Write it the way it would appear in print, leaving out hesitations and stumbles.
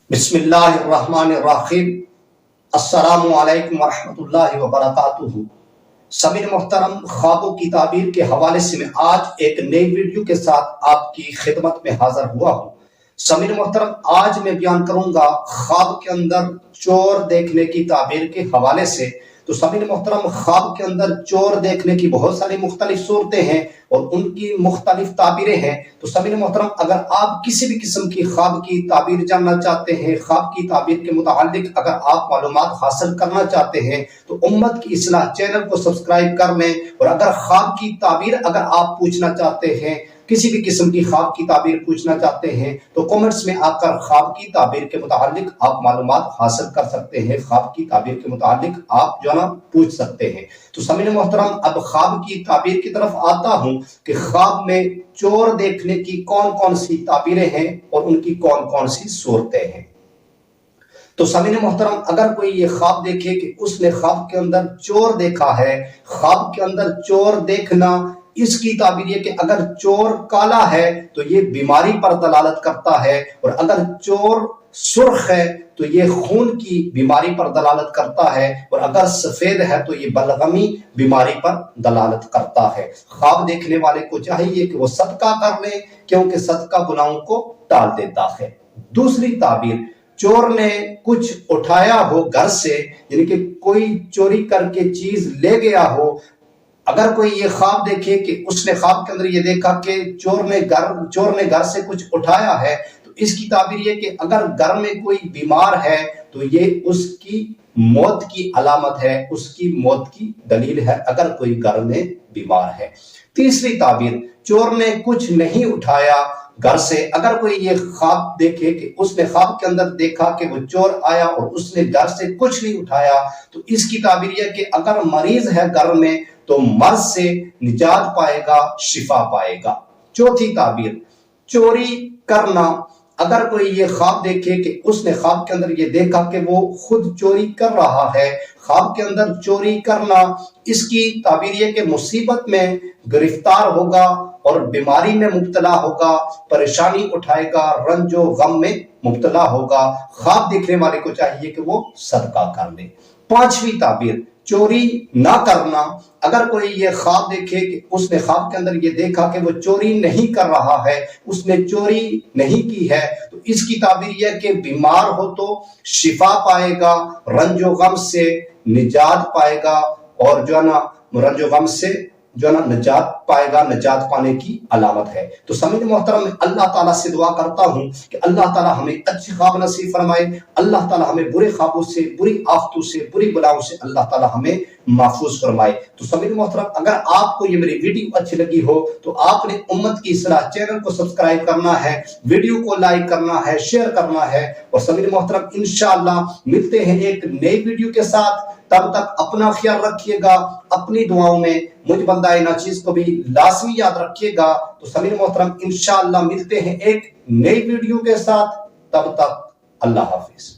बिस्मिल्लाहिर्रहमानिर्रहीम। अस्सलामु अलैकुम वरहमतुल्लाहि वबरकातुहू। समीर मोहतरम, ख्वाबों की ताबीर के हवाले से मैं आज एक नई वीडियो के साथ आपकी खिदमत में हाजिर हुआ हूँ। समीर मोहतरम, आज मैं बयान करूंगा ख्वाब के अंदर चोर देखने की ताबीर के हवाले से। तो समीर मोहतरम, ख्वाब के अंदर चोर देखने की बहुत सारी मुख्तलिफ सूरतें हैं और उनकी मुख्तलिफ ताबीरें हैं। तो समीर मोहतरम, अगर आप किसी भी किस्म की ख्वाब की ताबीर जानना चाहते हैं, ख्वाब की ताबीर के मुतालिक अगर आप मालूमात हासिल करना चाहते हैं, तो उम्मत की इस्लाह चैनल को सब्सक्राइब कर लें। और अगर ख्वाब की ताबीर अगर आप पूछना चाहते हैं, किसी भी किस्म की ख्वाब की ताबीर पूछना चाहते हैं, तो कमेंट्स में आकर ख्वाब की ताबीर के मुतालिक आप मालूमात हासिल कर सकते हैं। ख्वाब की ताबीर के मुतालिक आप जो ना पूछ सकते हैं। तो समीर मोहतरम, अब ख्वाब की ताबीर की तरफ आता हूं कि ख्वाब में चोर देखने की कौन कौन सी ताबीरें हैं और उनकी कौन कौन सी सूरतें हैं। तो समीर मोहतरम, अगर कोई ये ख्वाब देखे कि उसने ख्वाब के अंदर चोर देखा है, ख्वाब के अंदर चोर देखना, इसकी ताबीर ये कि अगर चोर काला है तो ये बीमारी पर दलालत करता है, और अगर चोर सुर्ख है तो ये खून की बीमारी पर दलालत करता है, और अगर सफेद है तो ये बलगमी बीमारी पर दलालत करता है। ख्वाब देखने वाले को चाहिए कि वो सदका कर ले, क्योंकि सदका गुनाहों को टाल देता है। दूसरी ताबीर, चोर ने कुछ उठाया हो घर से, यानी कि कोई चोरी करके चीज ले गया हो। अगर कोई ये ख्वाब देखे कि उसने ख्वाब के अंदर ये देखा कि चोर ने घर से कुछ उठाया है, तो इसकी ताबीर ये कि अगर घर में कोई बीमार है तो ये उसकी मौत की अलामत है, उसकी मौत की दलील है अगर कोई घर में बीमार है। तीसरी ताबीर, चोर ने कुछ नहीं उठाया घर से। अगर कोई ये ख्वाब देखे कि उसने ख्वाब के अंदर देखा कि वो चोर आया और उसने घर से कुछ नहीं उठाया, तो इसकी ताबीर यह कि अगर मरीज है घर में तो मर्ज से निजात पाएगा, शिफा पाएगा। चौथी ताबीर, चोरी करना। अगर कोई ये ख्वाब देखे कि उसने ख्वाब के अंदर ये देखा कि वो खुद चोरी कर रहा है, ख्वाब के अंदर चोरी करना, इसकी ताबीर ये कि मुसीबत में गिरफ्तार होगा और बीमारी में मुब्तला होगा, परेशानी उठाएगा, रंजो गम में मुब्तला होगा। ख्वाब देखने वाले को चाहिए कि वो सदका कर ले। पांचवी ताबीर, चोरी ना करना। अगर कोई ये ख्वाब देखे कि उसने ख्वाब के अंदर ये देखा कि वो चोरी नहीं कर रहा है, उसने चोरी नहीं की है, तो इसकी ताबीर यह कि बीमार हो तो शिफा पाएगा, रंजो गम से निजात पाएगा, और जो है ना रंजो गम से जो है ना निजात पाएगा, निजात पाने की अलामत है। तो समीर मोहतरम, मैं अल्लाह ताला से दुआ करता हूं कि अल्लाह ताला हमें अच्छी ख्वाब नसीब फरमाए, अल्लाह ताला हमें बुरे ख्वाबों से, बुरी आफतों से, बुरी बलाओं से अल्लाह ताला हमें महफूज फरमाए। तो समीर मोहतरम, अगर आपको ये मेरी वीडियो अच्छी लगी हो तो आपने उम्मत की इस्लाह चैनल को सब्सक्राइब करना है, वीडियो को लाइक करना है, शेयर करना है। और समीर मोहतरम, इंशाअल्लाह मिलते हैं एक नई वीडियो के साथ। तब तक अपना ख्याल रखिएगा, अपनी दुआओं में मुझ बंदाए नाचीज को भी लाजमी याद रखिएगा। तो समीर मोहतरम, इंशाअल्लाह मिलते हैं एक नई वीडियो के साथ। तब तक अल्लाह हाफिज।